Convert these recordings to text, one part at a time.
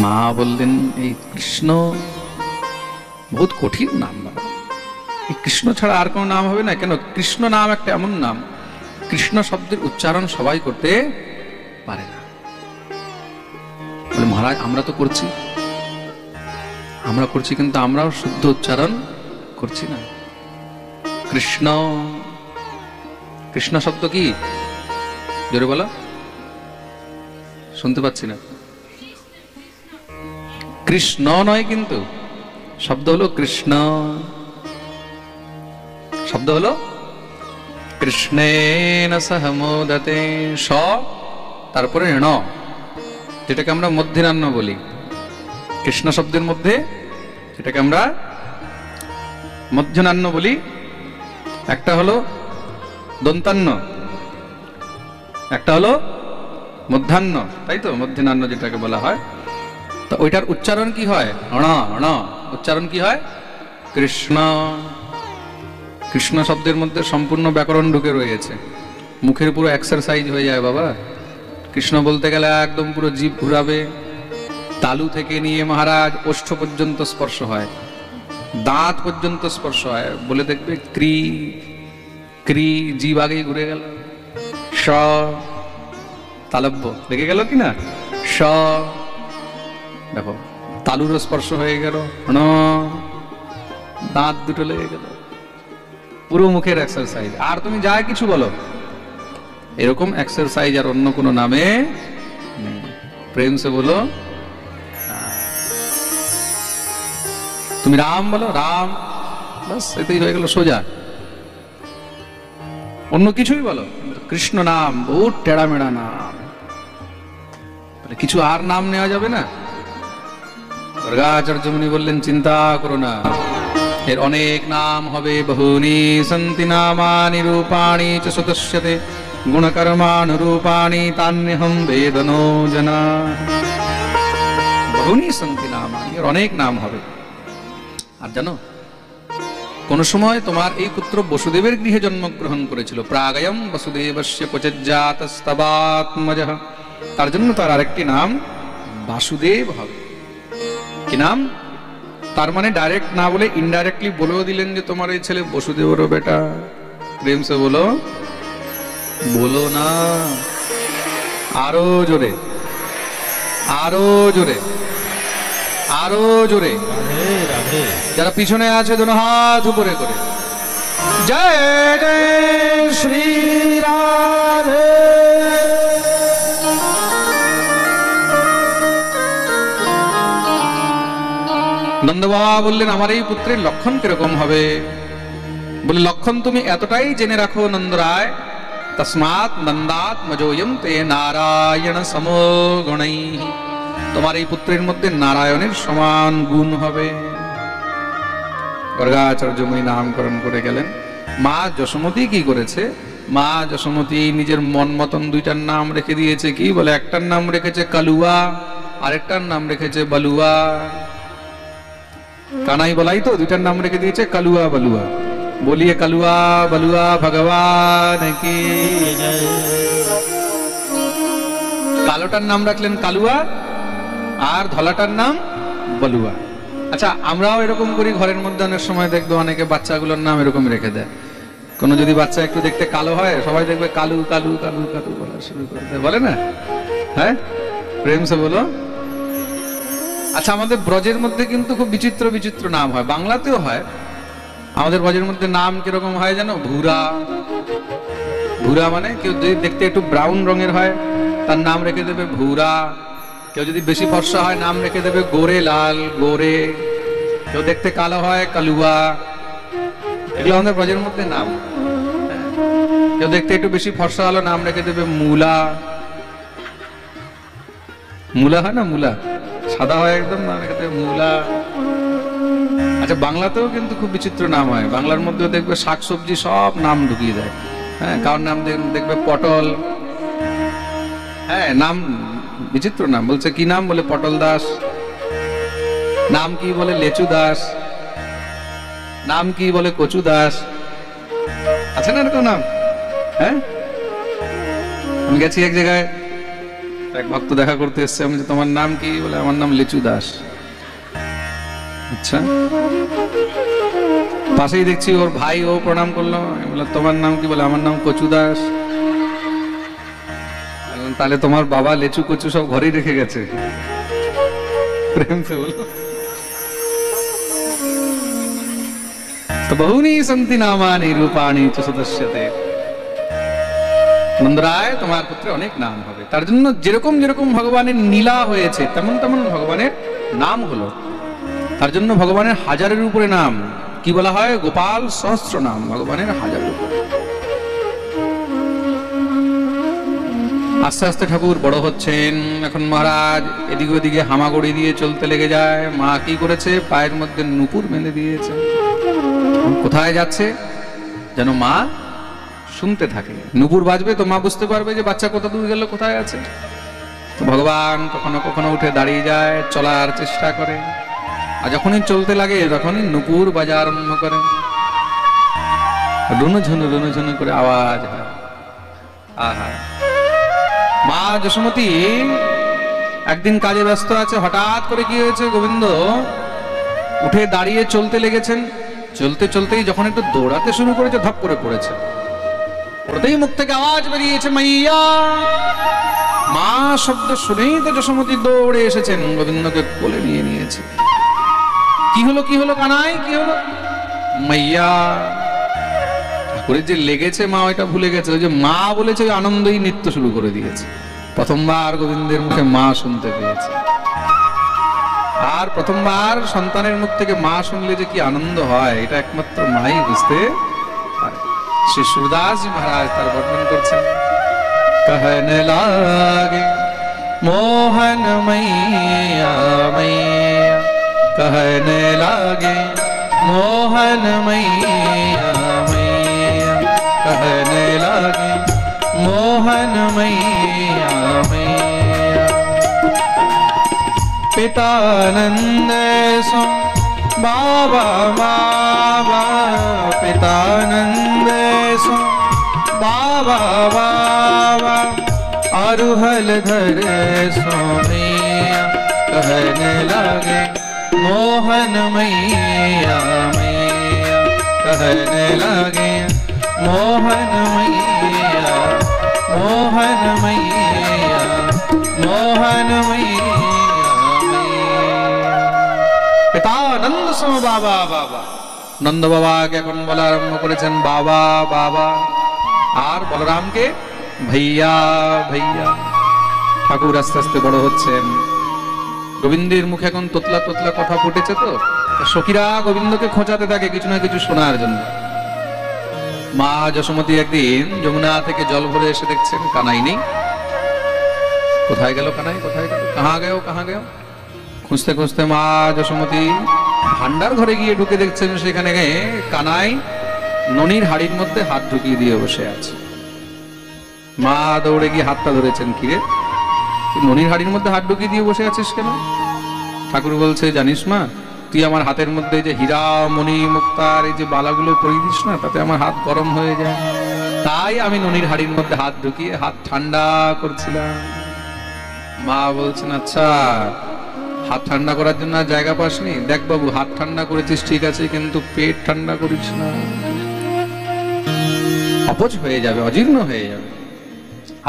মা বললেন এই কৃষ্ণ বহুত কঠিন নাম, বাবা। এই কৃষ্ণ ছাড়া আর কোনো নাম হবে না কেন? কৃষ্ণ নাম একটা এমন নাম, কৃষ্ণ শব্দের উচ্চারণ সবাই করতে পারে না। বলে মহারাজ আমরা তো করছি, আমরা করছি, কিন্তু আমরাও শুদ্ধ উচ্চারণ করছি না। কৃষ্ণ, কৃষ্ণ শব্দ কি? জোরে বলো, শুনতে পাচ্ছি না। কৃষ্ণ নয়, কিন্তু শব্দ হলো কৃষ্ণ, শব্দ হলো কৃষ্ণেন সহ মোদতে, স তারপরে ণ, যেটাকে আমরা মধ্যিনান্য বলি। কৃষ্ণ শব্দের মধ্যে যেটাকে আমরা মধ্যনান্য বলি, একটা হলো দন্তান্ন, একটা হলো মধ্যাহ্ন, তাই তো? মধ্যনান্য যেটাকে বলা হয়। তো ওইটার উচ্চারণ কি হয়? অণ, অণ, উচ্চারণ কি হয়? কৃষ্ণ। কৃষ্ণ শব্দের মধ্যে সম্পূর্ণ ব্যাকরণ ঢুকে রয়েছে, মুখের পুরো এক্সারসাইজ হয়ে যায় বাবা। কৃষ্ণ বলতে গেলে একদম পুরো জিভ ঘুরাবে, তালু থেকে নিয়ে মহারাজ ওষ্ঠ পর্যন্ত স্পর্শ হয়, দাঁত পর্যন্ত স্পর্শ হয়। বলে দেখবে ক্রি ক্রি, জিভ আগেই ঘুরে গেল। স তালব্য লেগে গেল কিনা? স দেখো তালুরও স্পর্শ হয়ে গেল, ণ দাঁত দুটো লেগে গেল, পুরো মুখের এক্সারসাইজ। আর তুমি যা কিছু বলো, এরকম এক্সারসাইজ আর অন্য কোনো নামে নেই। প্রেম সে বলো, তুমি রাম বলো, রাম, বাস এতেই হয়ে গেল সোজা। অন্য কিছুই বলো, কৃষ্ণ নাম বহুত টেড়া মেড়া নাম, কিছু আর নাম নেওয়া যাবে না। দুর্গাচার্য মুনি বললেন চিন্তা করো না, এর অনেক নাম হবে। বহুনি সন্তি নামানি রূপাণি চ সদস্যতে গুণকর্মানুরূপাণি তান্যহম বেদনো জনা। বহুনি সন্তি নামানি, এর অনেক নাম হবে। আর জানো, কোন সময় তোমার এই পুত্র বসুদেবের গৃহে জন্মগ্রহণ করেছিল। প্রাগয়ম বসুদেবস্য কোচজ্জাতস্তবাত্মজঃ, তার জন্য তার আরেকটি নাম বাসুদেব হবে। কি নাম? তার মানে ডাইরেক্ট না বলে ইনডাইরেক্টলি বলেও দিলেন যে তোমার এই ছেলে বসুদেবেরও বেটা। প্রেম সে বলো, বলো না, আরো জোরে, আরো জোরে, আরো জোরে। যারা পিছনে আছে দুটো হাত উপরে করে জয় জয় শ্রী রাধে। নন্দবাবা বললেন আমার এই পুত্রের লক্ষণ কিরকম হবে? বলে লক্ষণ তুমি এতটাই জেনে রাখো নন্দরায়, তস্মাৎ নন্দাত মজোয়ম তে নারায়ণ সমো গুণৈঃ, তোমার এই পুত্রের মধ্যে নারায়ণের সমান গুণ হবে। গর্গাচার্য মুনি নামকরণ করে গেলেন। মা যশোমতী কি করেছে? মা যশোমতী নিজের মন মতন দুইটার নাম রেখে দিয়েছে। কি বলে? একটার নাম রেখেছে কালুয়া, আরেকটার নাম রেখেছে বালুয়া। কানাই বলাই তো দুইটার নাম রেখে দিয়েছে কালুয়া বালুয়া। বলিয়ে কালুয়া বালুয়া ভগবান কি। কালোটার নাম রাখলেন কালুয়া, আর ধলাটার নাম বলুয়া। আচ্ছা, আমরাও এরকম করি ঘরের মধ্যে। অনেক সময় দেখবো অনেকে বাচ্চাগুলোর নাম এরকম রেখে দেয়। কোনো যদি বাচ্চা একটু দেখতে কালো হয়, সবাই দেখবে কালু কালু কালু কালু বলা শুরু করে দেয়, বলে না? হ্যাঁ, প্রেম সে বলো। আচ্ছা, আমাদের ব্রজের মধ্যে কিন্তু খুব বিচিত্র বিচিত্র নাম হয়, বাংলাতেও হয়। আমাদের ব্রজের মধ্যে নাম কিরকম হয় জানো? ভুরা। ভুরা মানে কেউ যদি দেখতে একটু ব্রাউন রঙের হয়, তার নাম রেখে দেবে ভুরা। কেউ যদি বেশি ফর্সা হয়, নাম রেখে দেবে গোরে লাল, গোরে। কেউ দেখতে কালো হয়, কালুয়া। এগুলো আমাদের ব্রজের মধ্যে নাম। কেউ দেখতে একটু বেশি ফর্সা হলো, নাম রেখে দেবে মুলা। মুলা হয় না? মুলা সাদা হয় একদম, নাম রেখে দেবে মুলা। আচ্ছা, বাংলাতেও কিন্তু খুব বিচিত্র নাম হয়। বাংলার মধ্যেও দেখবে শাকসবজি সব নাম ঢুকিয়ে দেয়। হ্যাঁ, কারোর নাম দেখবে পটল। হ্যাঁ, নাম বিচিত্র নাম। বলছে কি নাম? বলে পটল দাস। নাম কি? বলে লেচু দাস। নাম কি? বলে কচু দাস। আছে না এরকম নাম? হ্যাঁ, আমি গেছি এক জায়গায়, এক ভক্ত দেখা করতে এসছে, আমি তোমার নাম কি? বলে আমার নাম লিচু দাস। আচ্ছা, পাশেই দেখছি ওর ভাই, ও প্রণাম করলো। আমি বললাম তোমার নাম কি? বলে আমার নাম কচু দাস। তাহলে তোমার বাবা লেচু কচু সব ঘরেই রেখে গেছে। প্রেম সে বলো। তো বহুনি সন্তি নামানি রূপাণি চ সদস্যতে। নন্দরায়, তোমার পুত্রে অনেক নাম হবে। তার জন্য যেরকম যেরকম ভগবানের লীলা হয়েছে তেমন তেমন ভগবানের নাম হলো। তার জন্য ভগবানের হাজারের উপরে নাম। কি বলা হয়? গোপাল সহস্র নাম, ভগবানের হাজারের উপরে। আস্তে আস্তে ঠাকুর বড় হচ্ছেন। এখন মহারাজ এদিকে ওদিকে হামাগুড়ি দিয়ে চলতে লেগে যায়। মা কি করেছে? পায়ের মধ্যে নুপুর বেঁধে দিয়েছে। কোথায় যাচ্ছে যেন মা শুনতে থাকে। নুপুর বাজবে তো মা বুঝতে পারবে যে বাচ্চা কত দূর গেল, কোথায় আছে। তো ভগবান কখনো কখনো উঠে দাঁড়িয়ে যায়, চলার চেষ্টা করে। আর যখনই চলতে লাগে তখনই নুপুর বাজা আরম্ভ করে। রুনুঝুনু করে আওয়াজ হয়। আহা, মা যশোমতী একদিন কাজে ব্যস্ত আছে। হঠাৎ করে কি হয়েছে? গোবিন্দ উঠে দাঁড়িয়ে চলতে লেগেছেন। চলতে চলতেই যখন একটু দৌড়াতে শুরু করেছে, ধপ করে পড়েছে। ওটাই মুখ থেকে আওয়াজ বেরিয়েছে, মাইয়া। মা শব্দ শুনেই তো যশোমতী দৌড়ে এসেছেন, গোবিন্দকে কোলে নিয়ে নিয়েছে। কি হলো কি হলো কানাই, কি হলো? মাইয়া। ঠাকুরের যে লেগেছে মা ওইটা ভুলে গেছে। ওই যে মা বলেছে, ওই আনন্দই নৃত্য শুরু করে দিয়েছে। প্রথমবার গোবিন্দের মুখে মা শুনতে পেয়েছে। আর প্রথমবার সন্তানের মুখ থেকে মা শুনলে যে কি আনন্দ হয়, এটা একমাত্র মাই বুঝতে পারে। শ্রী সুরদাস মহারাজ তার বর্ণন করছেন। कहने लागे मोहन मैया मैया, कहने लागे मोहन मैया मैया, कहने लागे मोहन मैया मैया। पितानंद सो बाबा बाबा, पितानंद सो बाबा बाबा, अरुहल धर सोमिया, कहने लगे मोहन मैया मैया, कहने लगे मोहन मैया मोहन मैया मोहन मैया मैया। पितानंद सो बाबा बाबा, नंद बाबा के এখন বলা আরম্ভ করেছেন বাবা বাবা। আর বলরামকে ভাইয়া ভাইয়া। ঠাকুর আস্তে আস্তে বড় হচ্ছেন। গোবিন্দের মুখে এখন তোতলা তোতলা কথা ফুটেছে। তো সখীরা গোবিন্দকে খোঁচাতে থাকে কিছু না কিছু শোনার জন্য। মা যশোমতী একদিন যমুনা থেকে জল ভরে এসে দেখছেন কানাই নেই। কোথায় গেল কানাই, কোথায় গেল, কাহা গেও কাহা গেও। খুঁজতে খুঁজতে মা যশোমতী ভান্ডার ঘরে গিয়ে ঢুকে দেখছেন সেখানে কানাই ননির হাড়ির মধ্যে হাত ঢুকিয়ে দিয়ে বসে আছে। মা দৌড়ে গিয়ে হাতটা ধরেছেন। কিরে, তুই ননির হাড়ির মধ্যে হাত ঢুকিয়ে দিয়ে বসে আছিস কেন? ঠাকুর বলছে, জানিস মা, তুই আমার হাতের মধ্যে যে হীরা মণি মুক্তার এই যে বালাগুলো পরিয়ে দিস না, তাতে আমার হাত গরম হয়ে যায়। তাই আমি ননির হাড়ির মধ্যে হাত ঢুকিয়ে হাত ঠান্ডা করছিলাম। মা বলছেন, আচ্ছা, হাত ঠান্ডা করার জন্য জায়গা পাসনি? দেখ বাবু, হাত ঠান্ডা করেছিস ঠিক আছে, কিন্তু পেট ঠান্ডা করিস না, অপচ হয়ে যাবে, অজীর্ণ হয়ে যাবে।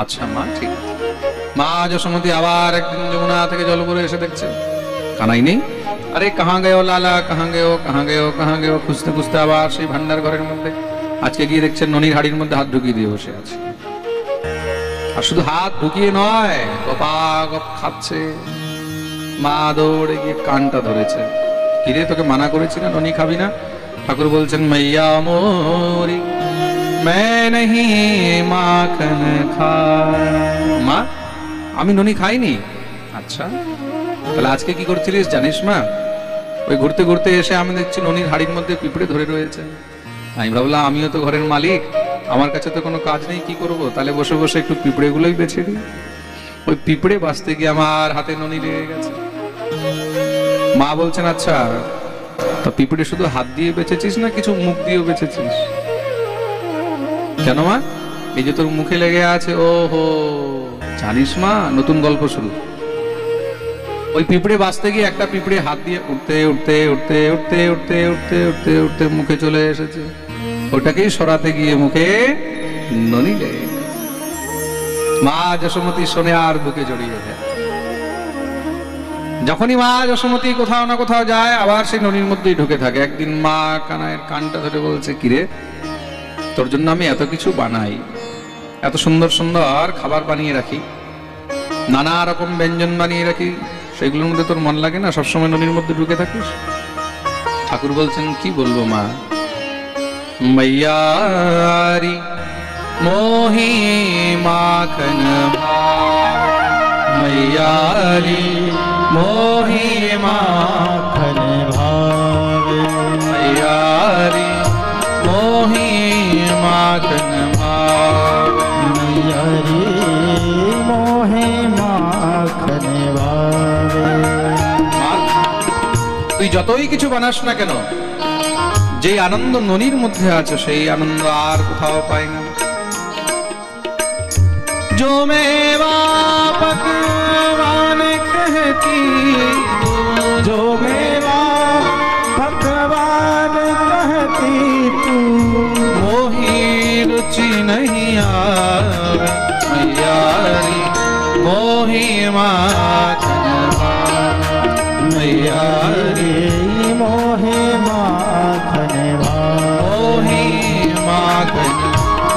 আচ্ছা মা, ঠিক আছে। মা যশোমতী আবার একদিন যমুনা থেকে জল ভরে এসে দেখছে কানাই নেই। আরে কাহা গেও লালা, কাহা গেও কাহা গেও কাহা গেও। খুঁজতে খুঁজতে আবার সেই ভান্ডার ঘরের মধ্যে আজকে গিয়ে দেখছেন ননির হাড়ির মধ্যে হাত ঢুকিয়ে দিয়ে বসে আছে। আর শুধু হাত ঢুকিয়ে নয়, গপাগপ খাচ্ছে। মা দৌড়ে গিয়ে কানটা ধরেছে। কিরে, তোকে মানা করেছি না ননি খাবি না? ঠাকুর বলছেন, মাইয়া মোরি मैं नहीं माखन खा। মা, আমি ননি খাইনি। আচ্ছা, তাহলে আজকে কি করছিলিস জানিস মা? ওই ঘুরতে ঘুরতে এসে আমি দেখছি ননির হাড়ির মধ্যে পিঁপড়ে ধরে রয়েছে। আমি ভাবলাম আমিও তো ঘরের মালিক, আমার কাছে তো কোনো কাজ নেই, কি করব? তাহলে বসে বসে একটু পিঁপড়ে গুলোই বেছে দিই। ওই পিঁপড়ে বাঁচতে গিয়ে আমার হাতে ননি লেগে গেছে। মা বলছেন, আচ্ছা, তো পিঁপড়ে শুধু হাত দিয়ে বেঁচেছিস না কিছু মুখ দিয়েও বেঁচেছিস? কেন মা? এই যে তোর মুখে লেগে আছে, ও হো, জানিস মা, নতুন গল্প শুরু। ওই পিঁপড়ে বাঁচতে গিয়ে একটা পিঁপড়ে হাত দিয়ে উঠতে উঠতে উঠতে উঠতে উঠতে উঠতে উঠতে উঠতে মুখে চলে এসেছে। ওটাকেই সরাতে গিয়ে মুখে ননি লেগে গেছে। মা যশোমতী শোনে আর বুকে জড়িয়ে যায়। যখনই মা যশোমতী কোথাও না কোথাও যায় আবার সেই ননির মধ্যেই ঢুকে থাকে। একদিন মা কানাইয়ের কানটা ধরে বলছে, কিরে, তোর জন্য আমি এত কিছু বানাই, এত সুন্দর সুন্দর খাবার বানিয়ে রাখি, নানা রকম ব্যঞ্জন বানিয়ে রাখি, সেগুলোর মধ্যে তোর মন লাগে না? সবসময় ননির মধ্যে ঢুকে থাকিস। ঠাকুর বলছেন, কি বলবো মা, मैयारी मोही माखन मैयारी मोही माखन भावे मैयारी मोही माखन भावे मैयारी मोहे माखन भावे। তুই যতই কিছু বানাস না কেন, যে আনন্দ ননির মধ্যে আছে সেই আনন্দ আর কোথাও পাই না। जो मेवा पकवान कहती जो मेवा पकवान कहती तू मोही रुचि नहीं आवे मैयारी मोही माखन मैयारी मोहे माखन मोही माखन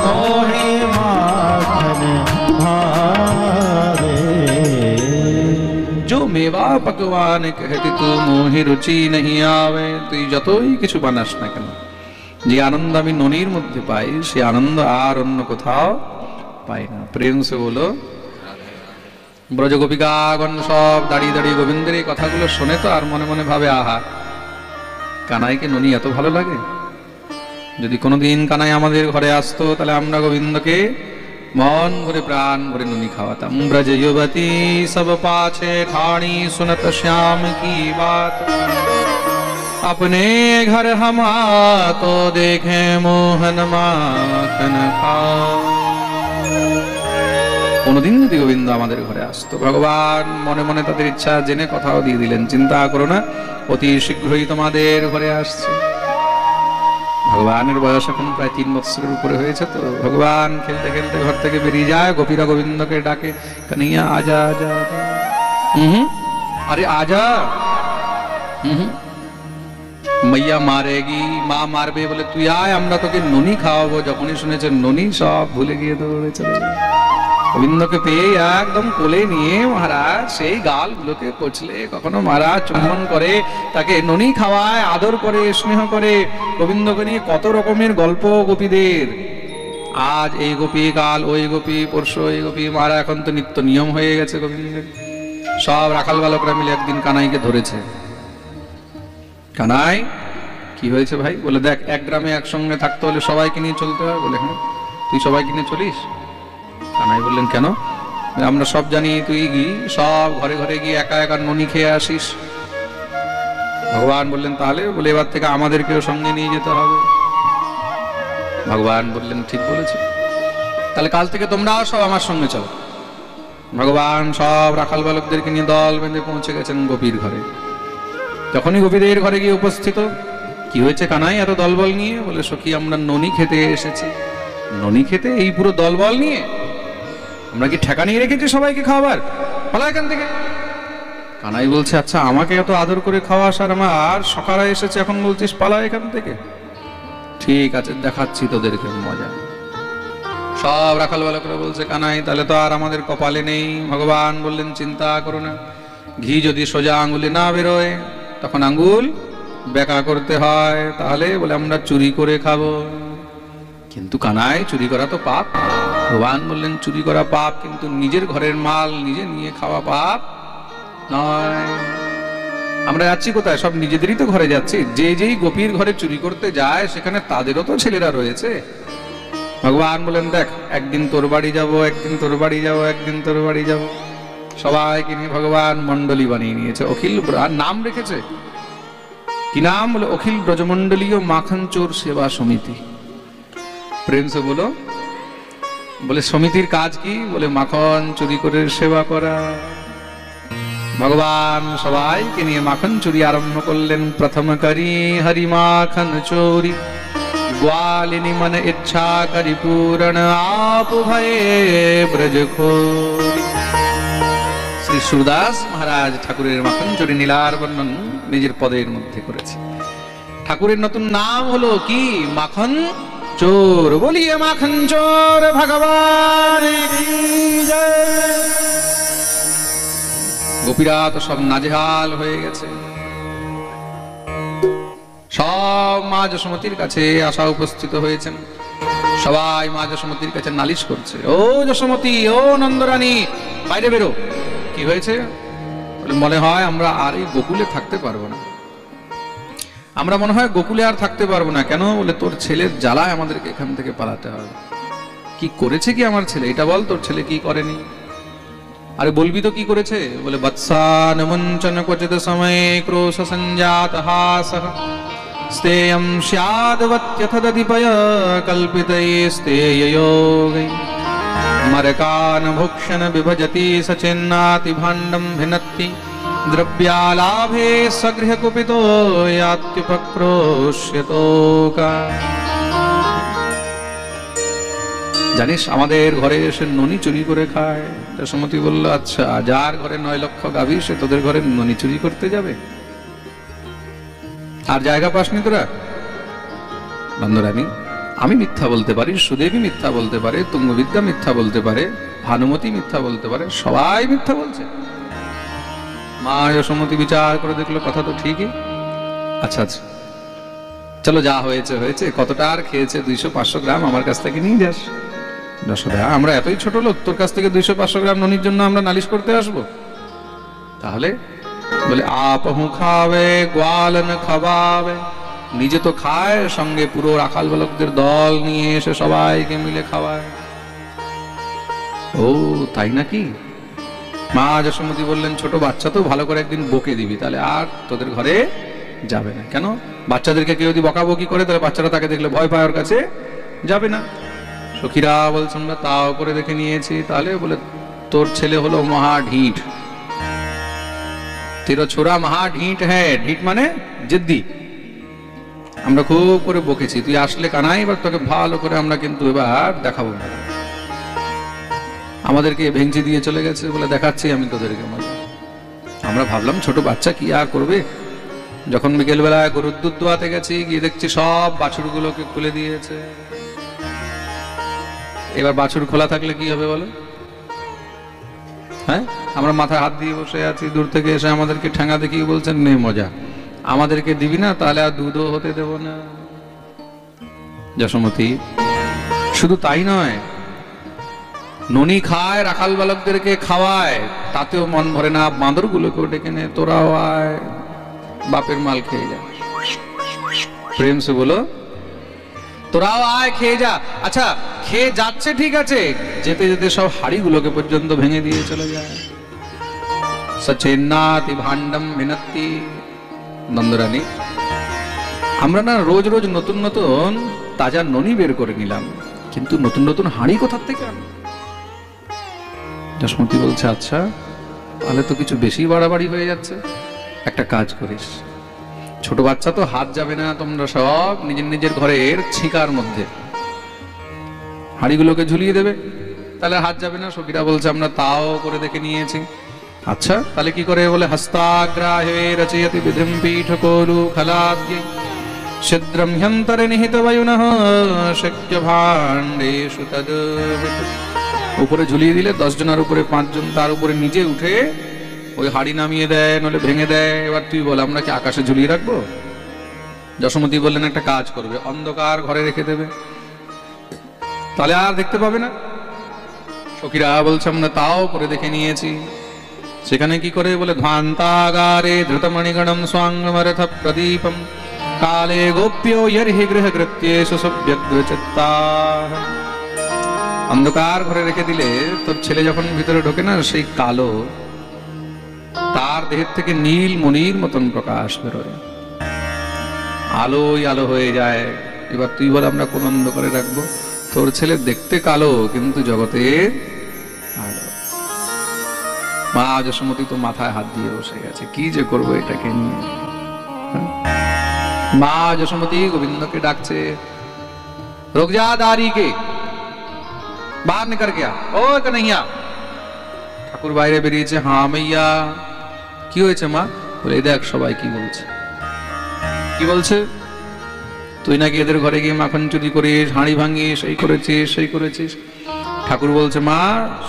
मोहे माखन भावे। जो मेवा पकवान कहती तू मोहि रुचि नहीं आवे। তুই যতই কিছু বানাস না কেন, যে আনন্দ আমি ননির মধ্যে পাই সে আনন্দ আর অন্য কোথাও পাই না। প্রেম সে বলো। ব্রজ গোপিকাগণ সব দাঁড়িয়ে দাঁড়িয়ে গোবিন্দের এই কথাগুলো শোনে তো আর মনে মনে ভাবে, আহা, কানাইকে ননি এত ভালো লাগে। যদি কোনোদিন কানাই আমাদের ঘরে আসতো তাহলে আমরা গোবিন্দকে মন ভরে প্রাণ ভরে ননি খাওয়াতাম। ব্রজ যুবতী সব পাছে ঠাणी सुनत श्याम की बात अपने घर हम तो देखे मोहन माखन खाओ। কোনদিন যদি গোবিন্দ আমাদের ঘরে আসতো, ভগবান মনে মনে তাদের ইচ্ছা জেনে কথাও দিয়ে দিলেন, চিন্তা করো না, অতি শীঘ্রই তোমাদের ঘরে আসছে। ভগবানের বয়স এখন প্রায় 3 বছরের উপরে হয়েছে। তো ভগবান খেলতে খেলতে ঘর থেকে বেরিয়ে যায়, গোপীরা গোবিন্দকে ডাকে, কানাইয়া আজা আজা। আরে আজা, মাইয়া মারেগি, মা মারবে বলে তুই আয়, আমরা তোকে ননি খাওয়াবো। যখনই শুনেছে ননি, সব ভুলে গিয়ে দৌড়ে চলে যায়। গোবিন্দকে পেয়ে একদম কোলে নিয়ে মহারাজ সেই গালগুলোকে কচলে, কখনো মহারাজ চুম্বন করে, তাকে ননি খাওয়ায়, আদর করে, স্নেহ করে। গোবিন্দকে নিয়ে কত রকমের গল্প গোপীদের। আজ এই গোপী, কাল ওই গোপী, পরশু এই গোপী। মহারাজ এখন তো নিত্য নিয়ম হয়ে গেছে গোবিন্দের। সব রাখাল বালকরা মিলে একদিন কানাইকে ধরেছে। কানাই, কি হয়েছে ভাই? বলে, দেখ, এক গ্রামে একসঙ্গে থাকতে হলে সবাইকে নিয়ে চলতে হয়। বলে, হ্যাঁ, তুই সবাইকে নিয়ে চলিস? কানাই বললেন, কেন? আমরা সব জানি তুই সব ঘরে ঘরে গিয়ে একা একা ননি খেয়ে আসিস। ভগবান বললেন, তাহলে? বলে, এবার থেকে আমাদেরকেও সঙ্গে নিয়ে যেতে হবে। ভগবান বললেন, ঠিক বলেছে, তাহলে কাল থেকে তোমরাও সব আমার সঙ্গে চলো। ভগবান সব রাখাল বালকদেরকে নিয়ে দল বেঁধে পৌঁছে গেছেন গোপীর ঘরে। যখনই গোপীদের ঘরে গিয়ে উপস্থিত, কি হয়েছে কানাই এত দলবল নিয়ে? বলে, সখী, আমরা ননি খেতে এসেছি। ননি খেতে? এই পুরো দলবল নিয়ে? আমরা কি ঠেকা নিয়ে রেখেছি সবাইকে খাওয়াবার? পালা এখান থেকে। কানাই বলছে, আচ্ছা, আমাকে এত আদর করে খাওয়াস আর আমার সকালে এসেছে, এখন বলছিস পালা এখান থেকে? ঠিক আছে, দেখাচ্ছি তোদেরকে মজা। সব রাখাল বালকরা বলছে, কানাই, তাহলে তো আর আমাদের কপালে নেই। ভগবান বললেন, চিন্তা করো না, ঘি যদি সোজা আঙ্গুলে না বেরোয় তখন আঙ্গুল বেঁকা করতে হয়। তাহলে বলে, আমরা চুরি করে খাবো। কিন্তু কানাই, চুরি করা তো পাপ। ভগবান বললেন, চুরি করা পাপ, কিন্তু নিজের ঘরের মাল নিজে নিয়ে খাওয়া পাপ নয়। আমরা যাচ্ছি কোথায়? সব নিজেদেরই তো ঘরে যাচ্ছি। যে যেই গোপীর ঘরে চুরি করতে যায় সেখানে তাদেরও তো ছেলেরা রয়েছে। ভগবান বলেন, দেখ, একদিন তোর বাড়ি যাবো, একদিন তোর বাড়ি যাবো, একদিন তোর বাড়ি যাবো। সবাইকে নিয়ে ভগবান মন্ডলী বানিয়ে নিয়েছে। অখিল, আর নাম রেখেছে কি নাম? বলে, অখিল ব্রজমন্ডলীয় মাখন চোর সেবা সমিতি। প্রেম সে বলো। বলে সমিতির কাজ কি? বলে মাখন চুরি করে সেবা করা। ভগবান সবাইকে নিয়ে মাখন চুরি আরম্ভ করলেন। প্রথম করি হরি মাখন চোরি, গ্বালিনী মন ইচ্ছা করি পূরণ, আপ ভয়ে ব্রজ খোরি। শ্রী সুরদাস মহারাজ ঠাকুরের মাখন চুরি নীলার বর্ণন নিজের পদের মধ্যে করেছে। ঠাকুরের নতুন নাম হলো কি? মাখন চোর। বলিয়ে মাখন চোর ভগবান কি জয়। গোপীরা তো সব নাজেহাল হয়ে গেছে, সব মা যশোমতীর কাছে আসা উপস্থিত হয়েছেন। সবাই মা যশোমতীর কাছে নালিশ করছে, ও যশোমতী, ও নন্দরানী, বাইরে বেরো। কি হয়েছে? মনে হয় আমরা আর এই গোকুলে থাকতে পারবো না। আমরা মনে হয় গোকুলে আর থাকতে পারবো না। কেন? বলে তোর ছেলের জ্বালায় আমাদেরকে এখান থেকে পালাতে হবে। কি করেছে কি আমার ছেলে? এটা বল, তোর ছেলে কি করেনি? আরে বলবি তো কি করেছে? বলে বৎসান মুঞ্চন ক্বচিত সময়ে ক্রোশ সঞ্জাত হাসঃ, স্তেয়ং স্যাদ্বত্যথ দধিপয় কল্পিতৈ স্তেয়য়োগৈ, মরকান ভুক্ষণ বিভজতি সচিন্নাতি ভাণ্ডম ভিনত্তি, দ্রব্যালাভে সগৃহ কুপিতো ইয়াত্যুপক্রোশ্যতোকা। জানিস আমাদের ঘরে এসে ননি চুরি করে খায়। যশোমতী বলল, আচ্ছা, যার ঘরে 9 লক্ষ গাভী সে তোদের ঘরে ননি চুরি করতে যাবে? আর জায়গা পাসনি তোরা? নন্দরানী, আমি মিথ্যা বলতে পারি, সুদেবী মিথ্যা বলতে পারে, তুঙ্গবিদ্যা মিথ্যা বলতে পারে, ভানুমতি মিথ্যা বলতে পারে, সবাই মিথ্যা বলছে। মা যশোমতী বিচার করে দেখলো কথা তো ঠিকই। আচ্ছা আচ্ছা, চলো, যা হয়েছে হয়েছে। কতটা আর খেয়েছে? 200-500 গ্রাম আমার কাছ থেকে নিয়ে যাস। যশোদা, আমরা এতই ছোট লোক, তোর কাছ থেকে 200-500 গ্রাম ননির জন্য আমরা নালিশ করতে আসবো? তাহলে বলে আপহু খাবে গ্বালন খাওয়াবে। নিজে তো খায়, সঙ্গে পুরো রাখাল বালকদের দল নিয়ে এসে সবাইকে মিলে খাওয়ায়। ও তাই নাকি? মা যশোমতী বললেন, ছোট বাচ্চা তো, ভালো করে একদিন বকে দিবি, তাহলে আর তোদের ঘরে যাবে না। কেন? বাচ্চাদেরকে কেউ যদি বকাবকি করে তাহলে বাচ্চারা তাকে দেখলে ভয় পায়, ওর কাছে যাবে না। সখীরা বলছেন, আমরা তাও করে দেখে নিয়েছি। তাহলে বলে, তোর ছেলে হলো মহা ঢিঠ, তেরো ছোড়া মহা ঢিঠ হ্যাঁ। ঢিঠ মানে জিদ্দি। আমরা খুব করে বকেছি, তুই আসলে কানাই, এবার তোকে ভালো করে আমরা কিন্তু এবার দেখাবো। আমাদেরকে ভেঙচি দিয়ে চলে গেছে, বলে দেখাচ্ছি আমি তোদেরকে মজা। আমরা ভাবলাম ছোট বাচ্চা কি আর করবে। যখন বিকেল বেলায় গরুর দুধ দোয়াতে গেছি, গিয়ে দেখছি সব বাছুরগুলোকে খুলে দিয়েছে। এবার বাছুর খোলা থাকলে কি হবে বলো? হ্যাঁ, আমরা মাথায় হাত দিয়ে বসে আছি, দূর থেকে এসে আমাদেরকে ঠেঙা দেখিয়ে বলছেন, নে মজা, আমাদেরকে দিবি না? তাহলে আর দুধও হতে দেব না। যশোমতী শুধু তাই নয়, ননি খায়, রাখাল বালকদেরকে খাওয়ায়, তাতেও মন ভরে না। বাঁদর গুলোকেও ডেকে নে, তোরাও আয়, বাপের মাল খেয়ে যা। প্রেম সে বলো, তোরাও আয়, খেয়ে যা। আচ্ছা, খেয়ে যাচ্ছে ঠিক আছে, যেতে যেতে সব হাড়িগুলোকে পর্যন্ত ভেঙে দিয়ে চলে যায়। সচেন্নাতি ভাণ্ডম ভিনত্তি। নন্দরানী, আমরা না রোজ রোজ নতুন নতুন তাজা ননি বের করে নিলাম, কিন্তু নতুন নতুন হাড়ি কোথার থেকে আনবো? যশোমতী বলছে, আচ্ছা, তাহলে তো কিছু বেশি বাড়াবাড়ি হয়ে যাচ্ছে। একটা কাজ করিস, ছোট বাচ্চা তো, হাত যাবে না, তোমরা সব নিজের নিজের ঘরের ছিকার মধ্যে হাড়িগুলোকে ঝুলিয়ে দেবে, তাহলে হাত যাবে না। সখীরা বলছে, আমরা তাও করে দেখে নিয়েছি। আচ্ছা, তাহলে কি করে? বলে হস্তাগ্রাহে রচয়তি বিধিম পীঠকোলু খলাদ্যৈ, ছিদ্রম হ্যন্তরে নিহিত বায়ুনঃ শক্য ভাণ্ডেষু তদ্বিত। উপরে ঝুলিয়ে দিলে 10 জনের উপরে 5 জন তার উপরে নিচে উঠে ওই হাড়ি নামিয়ে দেয়, নলে ভেঙে দেয়। এবার তুই বল, আমরা কি আকাশে ঝুলিয়ে রাখবো? যশোমতী বললেন, একটা কাজ করবে, অন্ধকার ঘরে রেখে দেবে, তাহলে আর দেখতে পাবে না। সখীরা বলছে, আমরা তাও করে দেখে নিয়েছি। সেখানে কি করে? বলে ধ্বান্তাগারে ধৃতমণিগণম স্বাঙ্গমরথ প্রদীপম, কালে গোপ্যো যর্হি গৃহকৃত্যেষু সুব্যগ্রচিত্তাঃ। অন্ধকার ঘরে রেখে দিলে তোর ছেলে যখন ভিতরে ঢোকে না, সেই কালো, তার দেহের থেকে নীল মণির মতন প্রকাশ বেরোয়, আলোই আলো হয়ে যায়। এবার তুই বল, আমরা কোন অন্ধকারে রাখবো? তোর ছেলে দেখতে কালো কিন্তু জগতের আলো। মা যশোমতী তো মাথায় হাত দিয়ে বসে গেছে, কি যে করবো এটাকে নিয়ে। মা যশোমতী গোবিন্দকে ডাকছে, रुक जा दारी के बाहर निकल गया ও কন্হैया। ঠাকুর বাইরে বেরিয়েছে, হ্যাঁ মাইয়া। কি হয়েছে মা? বলে দেখ সবাই কি বলছে। কি বলছে? তুই নাকি এদের ঘরে গিয়ে মাখন চুরি করিস, হাঁড়ি ভাঙিস, এই করেছিস সেই করেছিস। ঠাকুর বলছে মা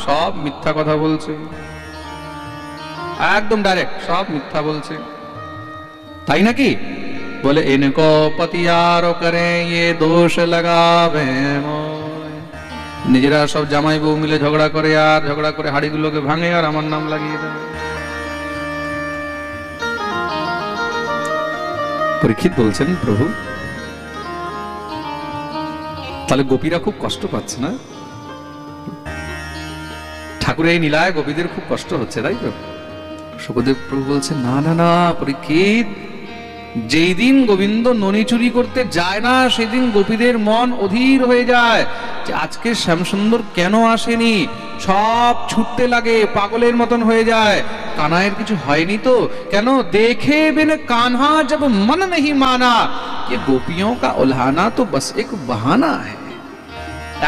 সব মিথ্যা কথা বলছে, একদম ডাইরেক্ট সব মিথ্যা বলছে। তাই নাকি? बोले इनको पतियारो करें ये दोष लगावे मोय। নিজেরা সব জামাই বউ মিলে ঝগড়া করে, আর ঝগড়া করে হাড়িগুলোকে ভাঙে আর আমার নাম লাগিয়ে দেয়। পরীক্ষিত বলছেন প্রভু তাহলে গোপীরা খুব কষ্ট পাচ্ছে না? ঠাকুরের এই নীলায় গোপীদের খুব কষ্ট হচ্ছে, তাই তো? সুখদেব প্রভু বলছেন না না না পরীক্ষিত, যেই দিন গোবিন্দ ননি চুরি করতে যায় না সেদিন গোপীদের মন অধীর হয়ে যায় যে আজকে শ্যামসুন্দর কেন আসেনি, সব ছুটতে লাগে, পাগলের মতন হয়ে যায়। কানাইয়ের কিছু হয়নি তো? কেন? দেখে बिन कान्हा जब मन नहीं माना ये गोपियों का उल्हाना तो बस एक बहाना है।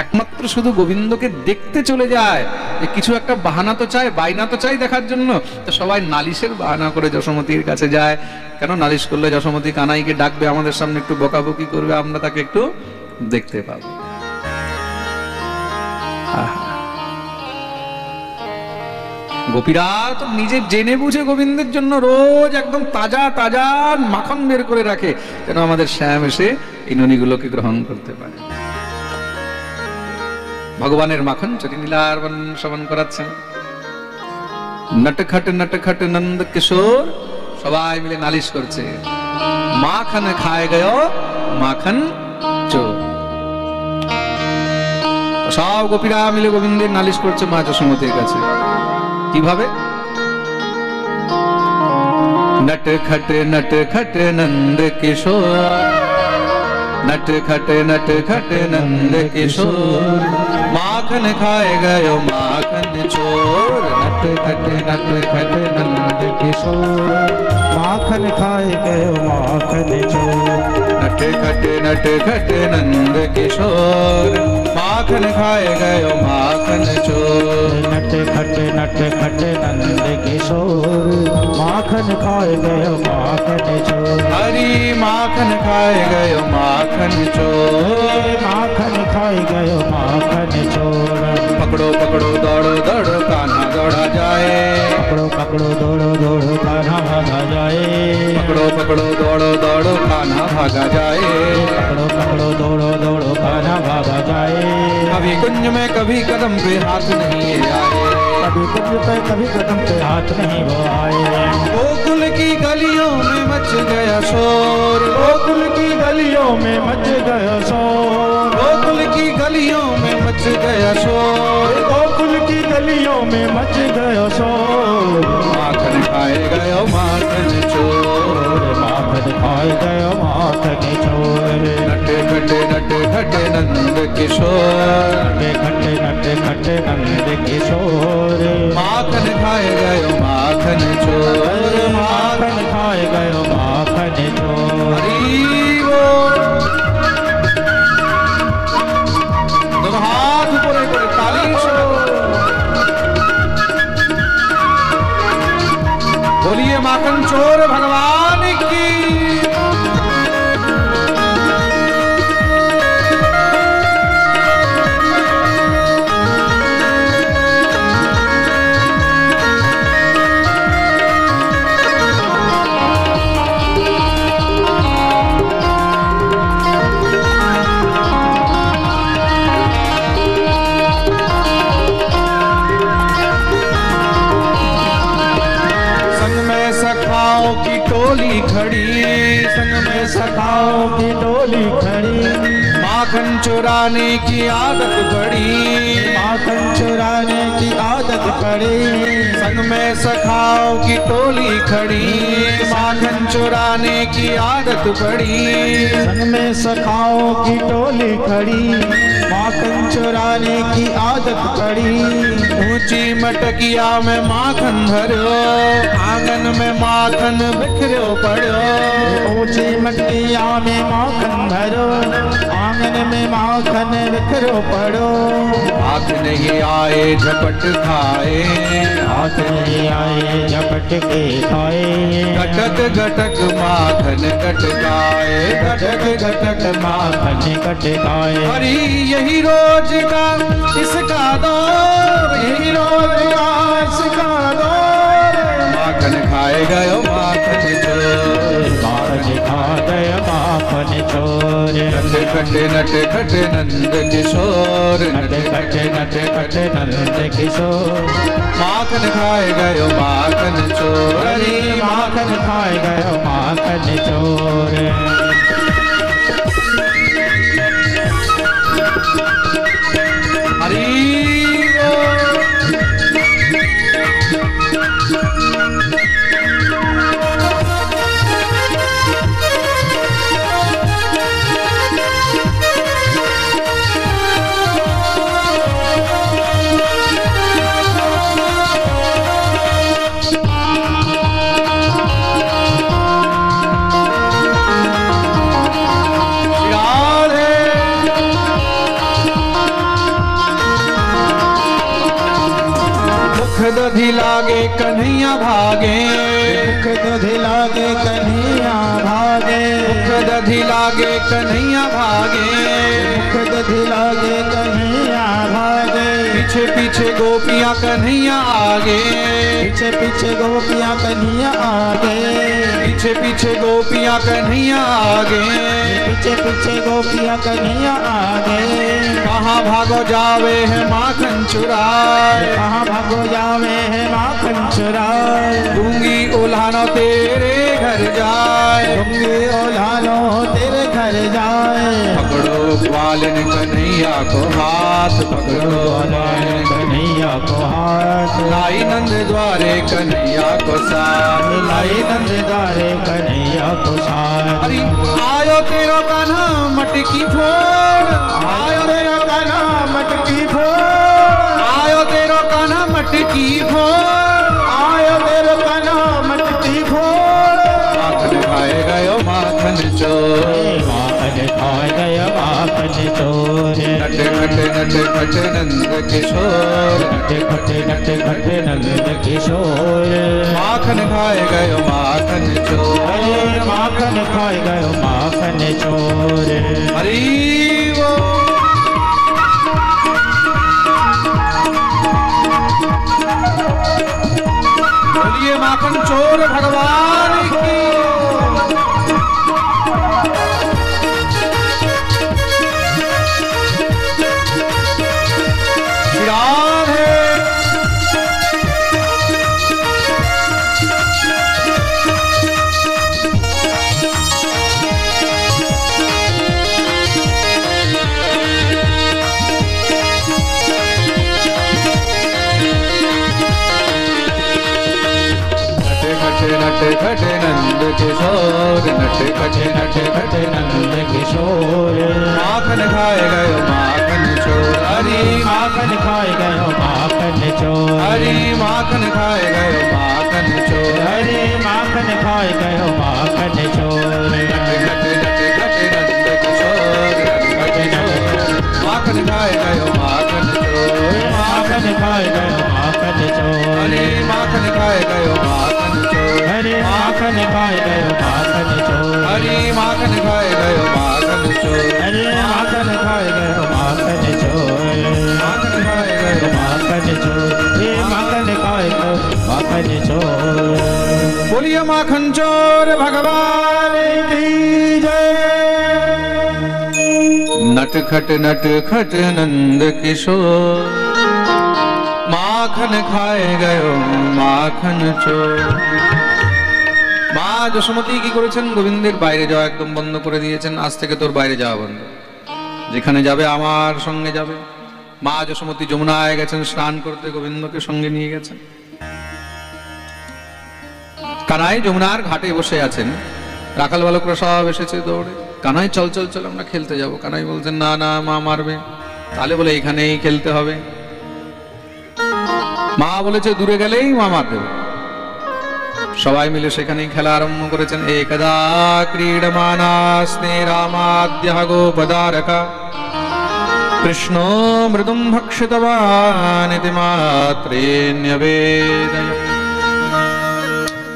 একমাত্র শুধু গোবিন্দকে দেখতে চলে যায়, যে কিছু একটা বাহানা তো চাই, বাইনা তো চাই দেখার জন্য। তো সবাই নালিশের বাহানা করে যশোমতীর কাছে যায়। কেন? নালিশ করলে যশোমতী কানাইকে ডাকবে, আমাদের সামনে একটু বকাবকি করবে, আমরা তাকে একটু দেখতে পাবো। গোপীরা তো নিজে জেনে বুঝে গোবিন্দের জন্য রোজ একদম তাজা তাজা মাখন বের করে রাখে, যেন আমাদের শ্যাম এসে এই ননিগুলোকে গ্রহণ করতে পারে। ভগবানের মাখন চরি নীলার শ্রবণ করাচ্ছেন। নটখট নন্দ কিশোর সবাই মিলে নালিশ করছে, মাখন খায় গয় মাখন চোর। সব গোপীরা মিলে গোবিন্দের নালিশ করছে মা যশোমতীর কাছে। কিভাবে? নটখট নন্দ কিশোর, नटखट नंद किशोर, माखन खाए गयो माखन चोर। नटखट नंद किशोर, माखन खाए गयो माखन चोर। नटखट नंद किशोर, माखन खाए गयो माखन चोर। नटखट नंद किशोर, माखन खाए गयो माखन चोर। हरी माखन खाए गयो माखन चोर, माखन खाए गयो माखन चोर। पकड़ो पकड़ो दौड़ो दौड़ो कान्हा दौड़ा जाए, पकड़ो पकड़ो दौड़ो दौड़ो कान्हा भागा जाए। पकड़ो पकड़ो दौड़ो दौड़ो कान्हा भागा जाए, पकड़ो पकड़ो दौड़ो दौड़ो कान्हा भागा जाए। कभी कुंज में कभी कदम पे हाथ नहीं आए, कभी कुंज पे कभी कदम पे हाथ नहीं वो आए। गोकुल की गलियों में मच गया शोर, गोकुल की गलियों में मच गया शोर। गोकुल की गलियों में मच गया शोर, गोकुल की गलियों में मच गया शोर। माखन खाए गयो माखन चोर, माखन खाए गयो माखन चोर। नटखट नंद किशोर, नटखट नंद किशोर। माखन खाए गयो माखन चोर, माखन खाए गयो माखन चोर। दोनों हाथ ऊपर करे ताली बोलिए माखन चोर भगवान की। टोली खड़ी, संग में सखाओं की टोली खड़ी। माखन चुराने की आदत पड़ी, माखन चुराने की आदत पड़ी। संग में सखाओं की टोली खड़ी, माखन चुराने की आदत पड़ी। संग में सखाओं की टोली खड़ी, माखन चुराने की आदत पड़ी। ऊंची मटकिया में माखन भरो, आंगन में माखन बिखरो पड़ो। ऊंची मटकिया में माखन भरो, आंगन में माखन बिखरो पड़ो। हाथ नहीं आए झपट खाए, हाथ नहीं आए झपट के खाए। घटक घटक माखन कटकाए, घटक घटक माखन कटकाए। हरी यही रोज का इसका दौर, यही रोज का इसका दौर। माखन खाए गयो माखन चोर, माखन खा गया माखन चोर। नट खटे नट खटे नंद किशोर, नट खटे नट खटे नंद किशोर। माखन खाए गयो माखन चोर, हरी माखन खाए गयो माखन चोर। दधी लागे कन्हैया भागे, दधी लागे कन्हैया भागे। दधी लागे कन्हैया भागे, दधी लागे कन्हैया भागे। पीछे पीछे गोपियां कन्हैया आगे, पीछे पीछे गोपियां कन्हैया आगे। पीछे पीछे गोपियां कन्हैया आगे, पीछे पीछे गोपियां कन्हैया आगे। कहाँ भागो जावे है माखन चुराए, कहाँ भागो जावे है माखन चुराए। दूंगी उल्हानो तेरे घर जाए, दूंगी उल्हानो तेरे घर जाए। पकड़ो ग्वालिन कन्हैया को हाथ, पकड़ो ग्वालिन कन्हैया को हाथ। लाई नंद द्वारे कन्हैया को साथ, लाई नंद द्वारे कन्हैया को साथ। अरे आयो तेरो कान्हा मटकी फोड़, आयो तेरो कान्हा मटकी फोड़। आयो तेरो कान्हा मटकी फोड़, आयो तेरो कान्हा मटकी फोड़। माखन खाए गयो माखन चोर, माखन खाए गयो माखन चोर। नट खटे नट खटे नंद किशोर, नट खटे नट खटे नंद किशोर। माखन खाए गयो माखन चोर, माखन खाए गयो माखन चोर। हरी वो बोलिए माखन चोर भगवान की। नट खटे नंद किशोर, नट खटे नट खटे नंद किशोर। माखन खाए गयो माखन चोर, हरी माखन खाए गयो माखन चोर। हरी माखन खाए गयो माखन चोर, हरी माखन खाए गयो माखन चोर। नट खटे नंद किशोर, माखन खाए गयो माखन चोर। माखन खाए गयो माखन चोर। हरी माखन खाए गयो माखन चोर, हरी माखन खाए गयो माखन चोर। हरी माखन खाए गयो माखन चोर। हरी माखन खाए गयो माखन चोर। माखन खाए गयो माखन चोर। हे माखन खाए गयो माखन चोर। बोलिए माखन चोर भगवान की जय। नट खट नंद किशोर, माखन खाए गयो माखन चोर। মা যশোমতী কি করেছেন? গোবিন্দের বাইরে যাওয়া একদম বন্ধ করে দিয়েছেন। আজ থেকে তোর বাইরে যাওয়া বন্ধ, যেখানে যাবে আমার সঙ্গে যাবে। মা যশোমতী যমুনায় গেছেন স্নান করতে, গোবিন্দকে সঙ্গে নিয়ে গেছেন। কানাই যমুনার ঘাটে বসে আছেন, রাখাল বালকরা সব এসেছে দৌড়ে। কানাই চল চল চল আমরা খেলতে যাব। কানাই বলছেন না না মা মারবে। তাহলে বলে এখানেই খেলতে হবে। মা বলেছে দূরে গেলেই মা মার দেবে। সবাই মিলে সেখানেই খেলা আরম্ভ করেছেন। একদা ক্রীডমানাস্তে রামাদ্যঃ গোপদারকা কৃষ্ণ মৃদুম ভক্ষিতবান ইতি মাত্রে নিবেদয়।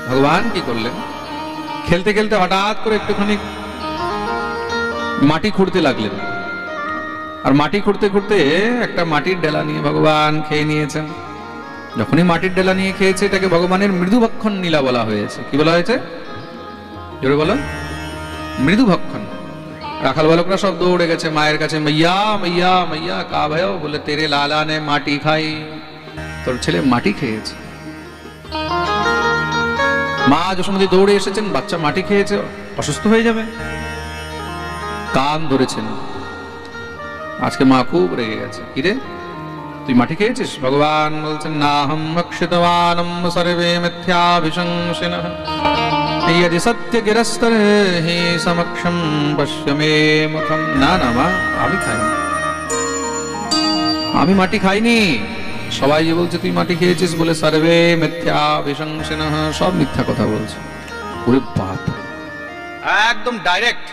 ভগবান কি করলেন, খেলতে খেলতে হঠাৎ করে একটুখানি মাটি খুঁড়তে লাগলেন। আর মাটি খুঁড়তে খুঁড়তে একটা মাটির ডেলা নিয়ে ভগবান খেয়ে নিয়েছেন। যখনই মাটির ডেলা নিয়ে খেয়েছে, এটাকে ভগবানের মৃদুভক্ষণ নীলা বলা হয়েছে। কি বলা হয়েছে জোরে বলো? মৃদুভক্ষণ। রাখাল বালকরা সব দৌড়ে গেছে মায়ের কাছে, মাইয়া মাইয়া মাইয়া কা ভাই বলে তেরে লালা নে মাটি খাই, তোর ছেলে মাটি খেয়েছে। মা যশোমতী দৌড়ে এসেছেন, বাচ্চা মাটি খেয়েছে, অসুস্থ হয়ে যাবে, কান ধরেছেন। আজকে মা খুব রেগে গেছে, কিরে তুই মাটি খেয়েছিস? ভগবান বলছেন না হম ভক্ষিতবানম সর্বে মিথ্যাভিশংসিনঃ यदि सत्य गिरस्तर्हि समक्षं पश्य मे मुखम। না না মা, আমি খাইনি, আমি মাটি খাইনি। সবাই যে বলছে তুই মাটি খেয়েছিস বলে সর্বে মিথ্যাভিশংসিনঃ, সব মিথ্যা কথা বলছে। ওরে বাপ, একদম ডাইরেক্ট।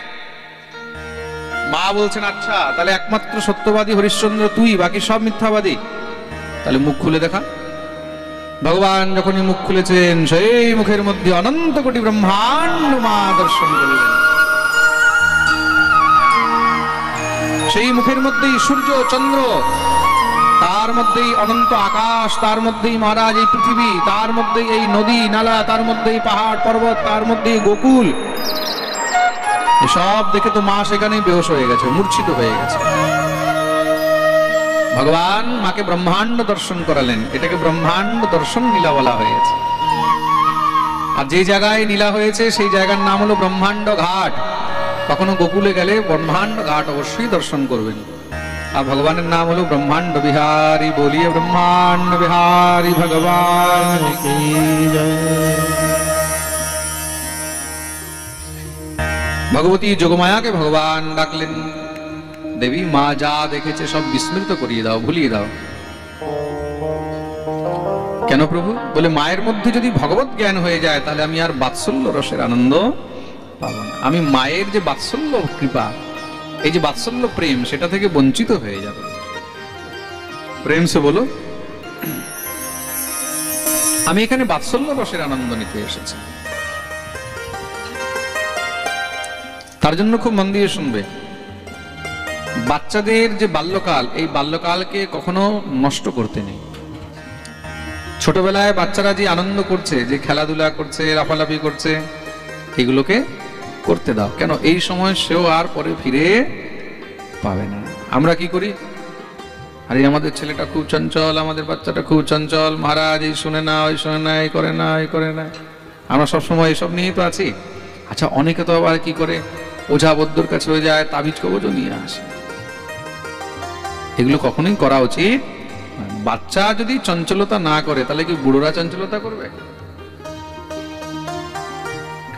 মা বলছেন আচ্ছা তাহলে একমাত্র সত্যবাদী হরিশ্চন্দ্র তুই, বাকি সব মিথ্যাবাদী, তাহলে মুখ খুলে দেখা। ভগবান যখনই মুখ খুলেছেন, সেই মুখের মধ্যে অনন্ত কোটি ব্রহ্মাণ্ড মা দর্শন করলেন। সেই মুখের মধ্যেই সূর্য চন্দ্র, তার মধ্যেই অনন্ত আকাশ, তার মধ্যেই মহারাজ এই পৃথিবী, তার মধ্যেই এই নদী নালা, তার মধ্যেই পাহাড় পর্বত, তার মধ্যেই গোকুল। এসব দেখে তো মা সেখানেই বেহুশ হয়ে গেছে, মূর্ছিত হয়ে গেছে। ভগবান মাকে ব্রহ্মাণ্ড দর্শন করালেন, এটাকে ব্রহ্মাণ্ড দর্শন লীলা বলা হয়েছে। আর যে জায়গায় লীলা হয়েছে সেই জায়গার নাম হলো ব্রহ্মাণ্ড ঘাট। কখনো গোকুলে গেলে ব্রহ্মাণ্ড ঘাট অবশ্যই দর্শন করবেন। আর ভগবানের নাম হলো ব্রহ্মাণ্ড বিহারী। বলিয়ে ব্রহ্মাণ্ড বিহারী ভগবান কি জয়। ভগবতী যোগমায়াকে ভগবান ডাকলেন, দেবী মা যা দেখেছে সব বিস্মৃত করিয়ে দাও, ভুলিয়ে দাও। কেন প্রভু? বলে মায়ের মধ্যে যদি ভগবত জ্ঞান হয়ে যায় তাহলে আমি আর বাৎসল্য রসের আনন্দ পাবো না। আমি মায়ের যে বাৎসল্য কৃপা, এই যে বাৎসল্য প্রেম, সেটা থেকে বঞ্চিত হয়ে যাবে। প্রেম সে বলো, আমি এখানে বাৎসল্য রসের আনন্দ নিতে এসেছি। তার জন্য খুব মন দিয়ে শুনবে। বাচ্চাদের যে বাল্যকাল, এই বাল্যকালকে কখনো নষ্ট করতে নেই। ছোটবেলায় বাচ্চারা যে আনন্দ করছে, যে খেলাধুলা করছে, লাফালাফি করছে, এগুলোকে করতে দাও। কেন? এই সময় সেও আর পরে ফিরে পাবে না। আমরা কি করি? আরে আমাদের ছেলেটা খুব চঞ্চল, আমাদের বাচ্চাটা খুব চঞ্চল, মহারাজ এই শুনে না, ওই শুনে না, এই করে না, এই করে না। আমরা সবসময় এইসব নিয়েই তো আছি। আচ্ছা, অনেকে তো আবার কি করে, ওঝা বদ্যর কাছে হয়ে যায়, তাবিজ কবজও নিয়ে আসে। এগুলো কখনোই করা উচিত। বাচ্চা যদি চঞ্চলতা না করে তাহলে কি বুড়োরা চঞ্চলতা করবে?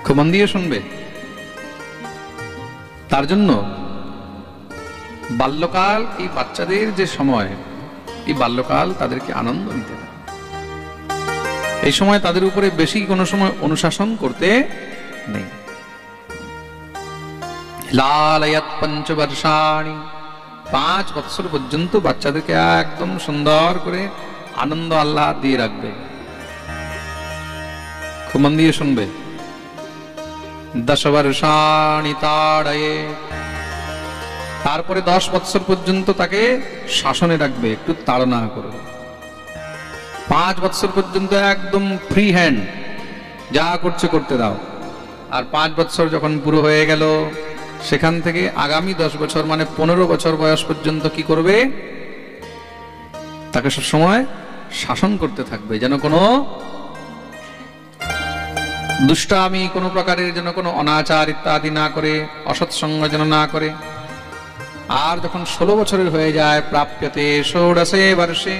খুব মন দিয়ে শুনবে। তার জন্য বাল্যকাল, এই বাচ্চাদের যে সময়, এই বাল্যকাল তাদেরকে আনন্দ নিতে দেয়। এই সময় তাদের উপরে বেশি কোনো সময় অনুশাসন করতে নেই। লালয়াত পঞ্চবর্ষাণি, 5 বছর পর্যন্ত বাচ্চাদেরকে একদম সুন্দর করে আনন্দ আহ্লাদ দিয়ে রাখবে। খুব মন দিয়ে শুনবে। 10 বর্ষাণি তাড়য়ে, তারপরে 10 বছর পর্যন্ত তাকে শাসনে রাখবে, একটু তাড়না করবে। 5 বছর পর্যন্ত একদম ফ্রি হ্যান্ড, যা করছে করতে দাও। আর 5 বছর যখন পুরো হয়ে গেল, সেখান থেকে আগামী 10 বছর মানে 15 বছর বয়স পর্যন্ত কি করবে? তাকে সব সময় শাসন করতে থাকবে, যেন কোনো দুষ্টামি, কোনো প্রকারের যেন কোনো অনাচার ইত্যাদি না করে, অসৎসঙ্গ যেন না করে। আর যখন 16 বছরের হয়ে যায়, প্রাপ্যতে ষোড়শে বর্ষে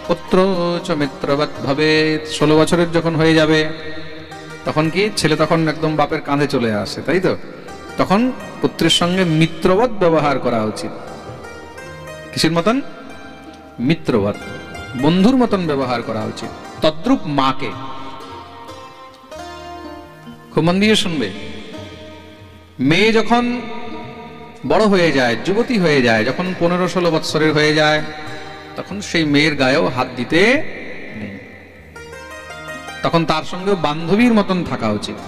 পুত্র চ মিত্রবৎ ভবেৎ, 16 বছরের যখন হয়ে যাবে তখন কি ছেলে তখন একদম বাপের কাঁধে চলে আসে, তাই তো? তখন পুত্রের সঙ্গে মিত্রবৎ ব্যবহার করা উচিত। কিসের মতন? মিত্রবৎ, বন্ধুর মতন ব্যবহার করা উচিত। তদ্রূপ মাকে। খুব মন দিয়ে শুনবে। মেয়ে যখন বড় হয়ে যায়, যুবতী হয়ে যায়, যখন 15-16 বৎসরের হয়ে যায়, তখন সেই মেয়ের গায়েও হাত দিতে নেই। তখন তার সঙ্গে বান্ধবীর মতন থাকা উচিত।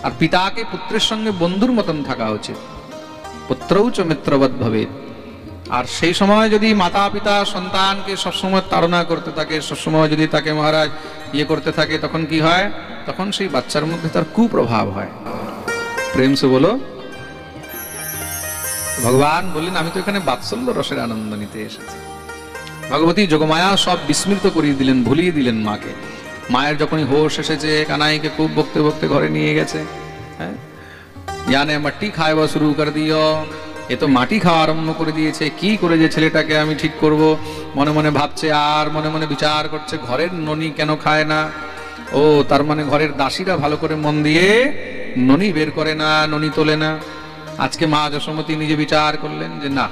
আর পিতাকে পুত্রের সঙ্গে বন্ধুর মতন থাকা উচিত। পুত্রৌ চ মিত্রবৎ ভবেৎ। আর সেই সময় যদি মাতা পিতা সন্তানকে সবসময় তাড়না করতে থাকে, সবসময় যদি তাকে মহারাজ করতে থাকে, তখন কি হয়? তখন সেই বাচ্চার মধ্যে তার কুপ্রভাব হয়। প্রেম সে বলো। ভগবান বললেন, আমি তো এখানে বাৎসল্য রসের আনন্দ নিতে এসেছি। ভগবতী যোগমায়া সব বিস্মৃত করিয়ে দিলেন, ভুলিয়ে দিলেন মাকে। মায়ের যখনই হোশ এসেছে, কানাইকে খুব বকতে বকতে ঘরে নিয়ে গেছে। হ্যাঁ, জানে মাটি খাওয়া শুরু করে দিও, এ তো মাটি খাওয়া আরম্ভ করে দিয়েছে, কি করে যে ছেলেটাকে আমি ঠিক করব মনে মনে ভাবছে, আর মনে মনে বিচার করছে ঘরের ননি কেন খায় না। ও, তার মানে ঘরের দাসীরা ভালো করে মন দিয়ে ননি বের করে না, ননি তোলে না। আজকে মা যশোমতী নিজে বিচার করলেন যে না,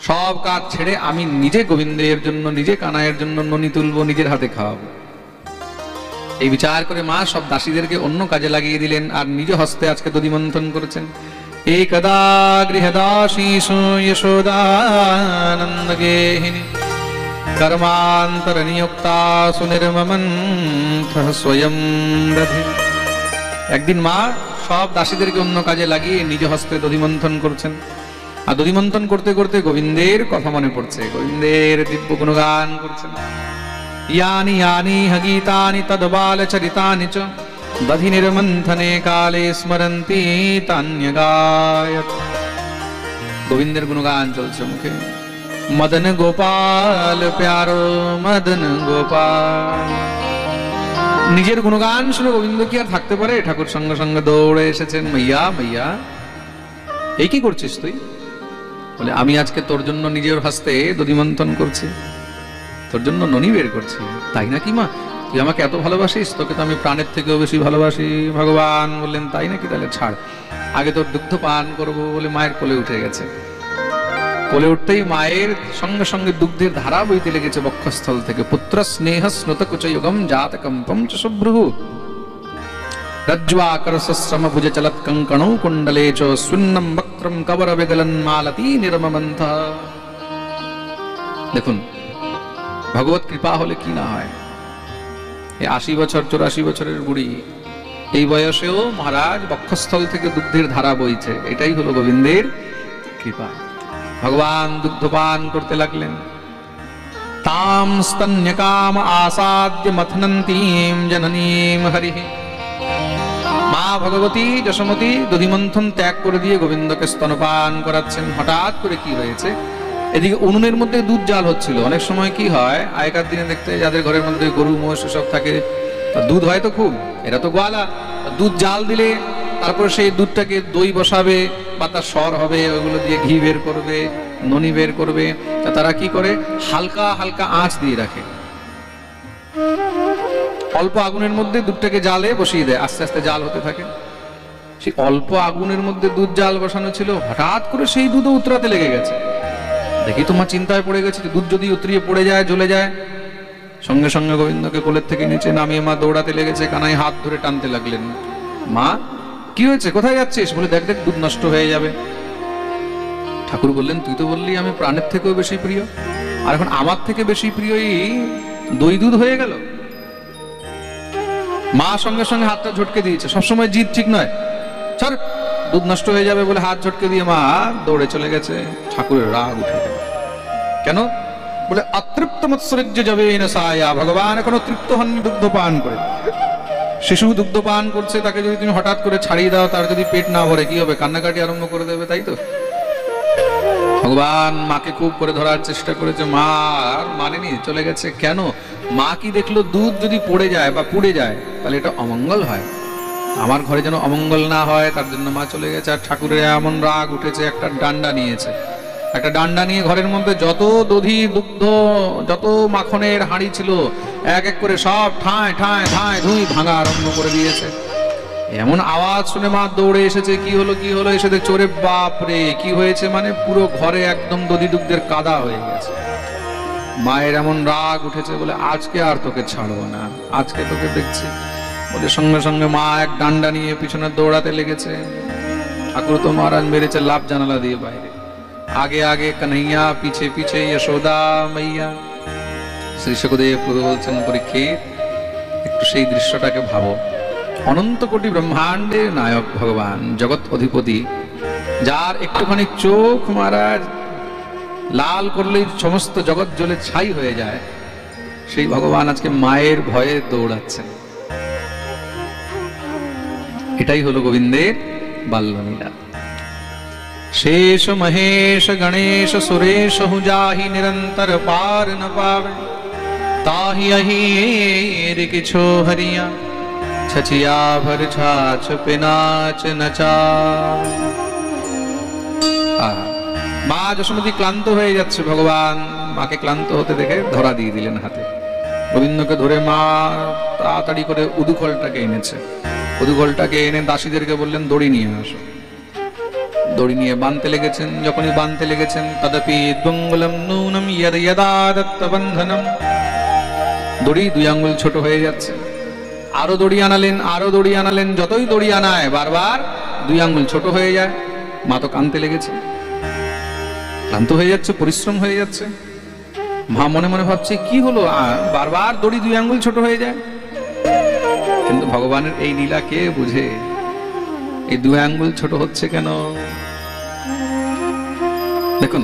সব কাজ ছেড়ে আমি নিজে গোবিন্দের জন্য, নিজে কানাইয়ের জন্য ননি তুলবো, নিজের হাতে খাওয়াবো। এই বিচার করে মা সব দাসীদেরকে অন্য কাজে লাগিয়ে দিলেন, আর নিজ হস্তে আজকে দধি মন্থন করেছেন। একদা গৃহদাসীষু যশোদানন্দ গেহিনী কর্মান্তর নিযুক্তা সুনির্মমন্থঃ স্বয়ং দধি। একদিন মা সব দাসীদেরকে অন্য কাজে লাগিয়ে নিজ হস্তে দধি মন্থন করছেন। আর দধি মন্থন করতে করতে গোবিন্দের কথা মনে পড়ছে, গোবিন্দের দিব্য গুণগান করছেন। ইয়ানি ইয়ানি গীতানি তদ্বালচরিতানি চ দধি নির্মন্থনে কালে স্মরন্তি তান্যগায়ত। গোবিন্দের গুণগান চলছে মুখে। মদন গোপাল প্যারো মদন গোপাল। নিজের গুণগান শুনে গোবিন্দ কি আর থাকতে পারে? ঠাকুর সঙ্গে সঙ্গে দৌড়ে এসেছেন। মাইয়া মাইয়া, এই কি করছিস তুই? বলে, আমি আজকে তোর জন্য নিজের হস্তে দধি মন্থন করছি, তোর জন্য ননি বের করছি। তাই নাকি মা? তুই আমাকে এত ভালোবাসিস? তোকে তো আমি প্রাণের থেকেও বেশি ভালোবাসি। ভগবান বললেন, তাই নাকি? তাহলে ছাড়, আগে তোর দুগ্ধ পান করবো। বলে মায়ের কোলে উঠে গেছে। কোলে উঠতেই মায়ের সঙ্গে সঙ্গে দুগ্ধের ধারা বইতে লেগেছে বক্ষস্থল থেকে। পুত্র স্নেহ স্নুত কুচযুগম জাত কম্পম চ শুভ্রুঃ রজ্জ্বাকরসশ্রম ভুজ চলত কঙ্কণৌ কুণ্ডলে চ সুন্নম বক্ত্রম কবর বিগলন মালতী নির্মমন্থঃ। দেখুন, ভগবত কৃপা হলে কি না হয়। এই 80 বছর 84 বছরের বুড়ি, এই বয়সেও মহারাজ বক্ষস্থল থেকে দুগ্ধের ধারা বইছে। এটাই হলো গোবিন্দের কৃপা। ভগবান দুগ্ধপান করতে লাগলেন। তাম স্তন্যকাম আসাদ্য মথনন্তীম জননীম হরিঃ। মা ভগবতী যশোমতী দধিমন্থন ত্যাগ করে দিয়ে গোবিন্দকে স্তনপান করাচ্ছেন। হঠাৎ করে কি হয়েছে, এদিকে উনুনের মধ্যে দুধ জাল হচ্ছিল। অনেক সময় কি হয়, আগেকার দিনে দেখতে যাদের ঘরের মধ্যে গরু মোষ সব থাকে, দুধ হয় তো খুব, এরা তো গোয়ালা। দুধ জাল দিলে তারপর সেই দুধটাকে দই বসাবে বা তার সর হবে, ওইগুলো দিয়ে ঘি বের করবে, ননি বের করবে। তারা কি করে, হালকা হালকা আঁচ দিয়ে রাখে। অল্প আগুনের মধ্যে দুধটাকে জালে বসিয়ে দেয়, আস্তে আস্তে জাল হতে থাকে। সেই অল্প আগুনের মধ্যে দুধ জাল বসানো ছিল, হঠাৎ করে সেই দুধও উতরাতে লেগে গেছে। দেখি তোমার চিন্তায় পড়ে গেছে, দুধ যদি উতরিয়ে পড়ে যায়, জ্বলে যায়। সঙ্গে সঙ্গে গোবিন্দকে কোলের থেকে নিচে নামিয়ে মা দৌড়াতে লেগেছে। কানাই হাত ধরে টানতে লাগলেন। মা, কি হয়েছে, কোথায় যাচ্ছিস? বলে, দেখ দেখ, দুধ নষ্ট হয়ে যাবে। ঠাকুর বললেন, তুই তো বললি আমি প্রাণের থেকেও বেশি প্রিয়, আর এখন আমার থেকে বেশি প্রিয়ই দই দুধ হয়ে গেল। মা সঙ্গে সঙ্গে হাতটা ঝটকে দিয়েছে। সবসময় জিদ ঠিক নয়, ছাড়, দুধ নষ্ট হয়ে যাবে বলে হাত ঝটকে দিয়ে মা দৌড়ে চলে গেছে। ঠাকুরের রাগ উঠে গেল। কেন? বলে, অতৃপ্ত মৎসৃজ্য যাবে না সায়া। ভগবান এখনো তৃপ্ত হননি দুগ্ধ পান করে। শিশু দুগ্ধ পান করছে, তাকে যদি তুমি হঠাৎ করে ছাড়িয়ে দাও, তার যদি পেট না ভরে কি হবে? কান্নাকাটি আরম্ভ করে দেবে, তাই তো? ভগবান মাকে খুব করে ধরার চেষ্টা করেছে, মা আর মানেনি, চলে গেছে। কেন? মা কি দেখলো, দুধ যদি পড়ে যায় বা পুড়ে যায় তাহলে এটা অমঙ্গল হয়, আমার ঘরে যেন অমঙ্গল না হয়, তার জন্য মা চলে গেছে। আর ঠাকুরের এমন রাগ উঠেছে, একটা ডান্ডা নিয়েছে। একটা ডান্ডা নিয়ে ঘরের মধ্যে যত দধি দুগ্ধ, যত মাখনের হাঁড়ি ছিল, এক এক করে সব ঠাঁয় ঠাঁয় ঠাঁয় ধুই ভাঙা আরম্ভ করে দিয়েছে। এমন আওয়াজ শুনে মা দৌড়ে এসেছে, কি হলো কি হলো, এসে দেখছে ওরে বাপ রে, কি হয়েছে, মানে পুরো ঘরে একদম দধি দুগ্ধের কাদা হয়ে গেছে। মায়ের এমন রাগ উঠেছে, বলে আজকে আর তোকে ছাড়বো না, আজকে তোকে দেখছি। বলে সঙ্গে সঙ্গে মা এক ডান্ডা নিয়ে পিছনে দৌড়াতে লেগেছে। ঠাকুর তো মহারাজ মেরেছে লাভ জানালা দিয়ে বাইরে, আগে আগে কन्हैया পিছে পিছে यशोदा मैया। শ্রী সুখদেব প্রভু বলছেন, পরীক্ষিত একটু সেই দৃশ্যটাকে ভাবো। অনন্ত কোটি ব্রহ্মাণ্ডের নায়ক ভগবান, জগৎ অধিপতি, যার একটুখানি চোখ মহারাজ লাল করলেই সমস্ত জগৎ জ্বলে ছাই হয়ে যায়, সেই ভগবান আজকে মায়ের ভয়ে দৌড়াচ্ছেন। এটাই হলো গোবিন্দের বাল্যলীলা। शेष महेश गणेश सुरेश हूँ जाहि निरंतर पार न पावे, ताहि अहीर किछो हरिया छचिया भर छाछ पिनाच नचा। মা যশোমতী ক্লান্ত হয়ে যাচ্ছে, ভগবান মাকে ক্লান্ত হতে দেখে ধরা দিয়ে দিলেন হাতে। গোবিন্দকে ধরে মা তাড়াতাড়ি করে উদুখলটাকে এনেছে, উদুখলটাকে এনে দাসীদেরকে বললেন দড়ি নিয়ে আসো। দড়ি নিয়ে বাঁধতে লেগেছেন। যখনই বাঁধতে লেগেছেন, তদপি দ্বঙ্গলম নূনম ইয়দ ইয়দা দত্তবন্ধনম, দড়ি 2 আঙ্গুল ছোট হয়ে যাচ্ছে। আরো দড়ি আনালেন, আরো দড়ি আনালেন, যতই দড়ি আনায় বারবার 2 আঙ্গুল ছোট হয়ে যায়। মা তো কাঁদতে লেগেছে, ক্লান্ত হয়ে যাচ্ছে, পরিশ্রম হয়ে যাচ্ছে। মা মনে মনে ভাবছে কি হলো, বারবার দড়ি 2 আঙ্গুল ছোট হয়ে যায়। কিন্তু ভগবানের এই লীলা কে বুঝে, এই 2 আঙ্গুল ছোট হচ্ছে কেন? দেখুন,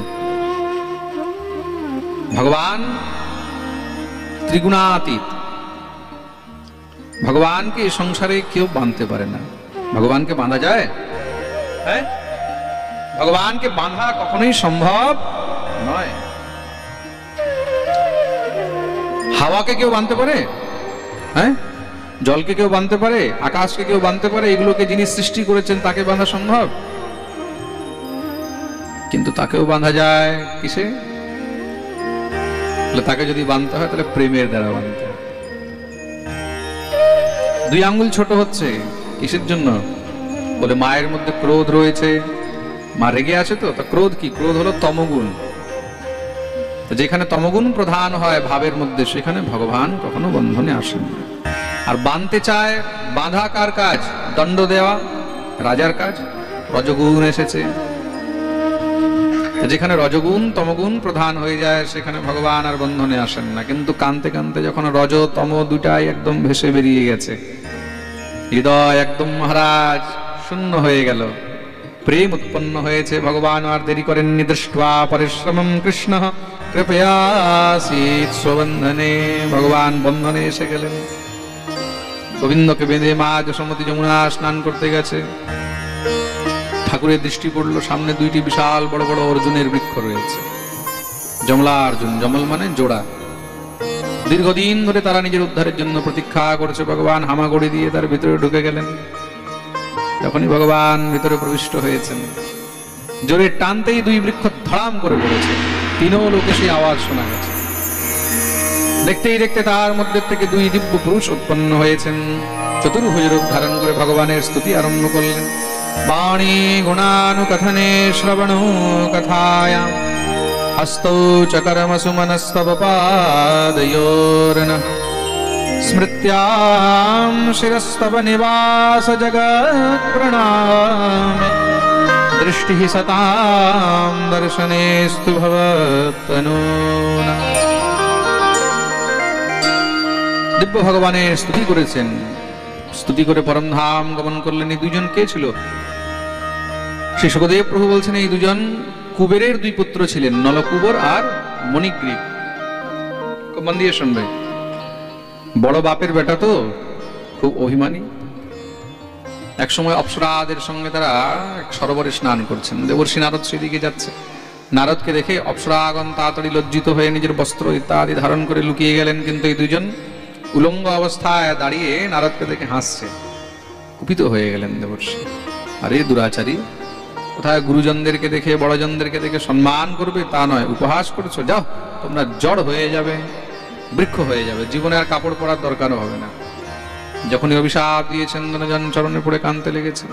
ভগবান ত্রিগুণাতীত, ভগবানকে এই সংসারে কেউ বাঁধতে পারে না। ভগবানকে বাঁধা যায়? হ্যাঁ, ভগবানকে বাঁধা কখনোই সম্ভব নয়। হাওয়াকে কেউ বাঁধতে পারে? হ্যাঁ, জলকে কেউ বাঁধতে পারে? আকাশকে কেউ বাঁধতে পারে? এগুলোকে যিনি সৃষ্টি করেছেন তাকে বাঁধা সম্ভব? কিন্তু তাকেও বাঁধা যায় কিসে? তাকে যদি বাঁধতে হয় তাহলে প্রেমের দ্বারা বাঁধতে হয়। 2 আঙ্গুল ছোট হচ্ছে কিসের জন্য? বলে মায়ের মধ্যে ক্রোধ রয়েছে, মা রেগে আছে। তো ক্রোধ কি? ক্রোধ হলো তমগুণ। যেখানে তমগুণ প্রধান হয় ভাবের মধ্যে, সেখানে ভগবান কখনো বন্ধনে আসেন না। আর বাঁধতে চায়, বাঁধা কার কাজ? দণ্ড দেওয়া রাজার কাজ। রজগুণ এসেছে, যেখানে রজগুণ তমগুণ প্রধান হয়ে যায় সেখানে ভগবান আর বন্ধনে আসেন না। কিন্তু কানতে কানতে যখন রজ তম দুটাই একদম ভেসে বেরিয়ে গেছে, হৃদয় একদম মহারাজ শূন্য হয়ে গেল, প্রেম উৎপন্ন হয়েছে, ভগবান আর দেরি করেননি। দৃष्ट्वा পরিশ্রমম কৃষ্ণ কৃপয়াসিত স্ববন্ধনে, ভগবান বন্ধনে এসে গেলেন। গোবিন্দকে বেঁধে মা যশোমতী যমুনা স্নান করতে গেছে। ঠাকুরের দৃষ্টি পড়লো সামনে 2টি বিশাল বড় বড় অর্জুনের বৃক্ষ রয়েছে, জমলা অর্জুন, জমল মানে জোড়া। দীর্ঘদিন ধরে তারা নিজের উদ্ধারের জন্য প্রতীক্ষা করেছে। ভগবান হামাগুড়ি দিয়ে তার ভিতরে ঢুকে গেলেন। যখনই ভগবান ভিতরে প্রবিষ্ট হয়েছেন, জোরে টানতেই 2 বৃক্ষ ধড়াম করে পড়েছে। 3 লোকে সেই আওয়াজ শোনা গেছে। দেখতেই দেখতে তার মধ্যে থেকে 2 দিব্য পুরুষ উৎপন্ন হয়েছেন। চতুর্ভুজ রূপ ধারণ করে ভগবানের স্তুতি আরম্ভ করলেন। বাণী গুণানুকথনে শ্রবণ কথায়াম, হস্তৌ চ কর্মসু মনস্তব পাদয়োর্নঃ, স্মৃত্যাম শিরস্তব নিবাস জগৎ প্রণামে, দৃষ্টি সতাম দর্শনেস্তু ভবতনূনা। দিব্য ভগবানের স্তুতি করেছেন। স্তুতি করে পরমধাম গমন করলেন। এই 2 জন কে ছিল? শ্রী সুখদেব প্রভু বলছেন এই 2 জন কুবেরের 2 পুত্র ছিলেন, নলকুবর আর মণিগ্রীব। খুব মন দিয়ে শুনবে, বড় বাপের বেটা তো খুব অভিমানী। এক সময় অপ্সরাদের সঙ্গে তারা এক সরোবরে স্নান করছেন। দেবর্ষি নারদ সেদিকে যাচ্ছে। নারদকে দেখে অপ্সরাগণ তাড়াতাড়ি লজ্জিত হয়ে নিজের বস্ত্র ইত্যাদি ধারণ করে লুকিয়ে গেলেন। কিন্তু এই 2 জন উলঙ্গ অবস্থায় দাঁড়িয়ে নারদকে দেখে হাসছে। কুপিত হয়ে গেলেন দেবর্ষি। আরে দুরাচারী, কোথায় গুরুজনদেরকে দেখে বড়জনদেরকে দেখে সম্মান করবে তা নয়, উপহাস করছো। যাও, তোমরা জড় হয়ে যাবে, বৃক্ষ হয়ে যাবে, জীবনে আর কাপড় পরার দরকারও হবে না। যখনই অভিশাপ দিয়েছেন চরণে পড়ে কাঁদতে লেগেছে।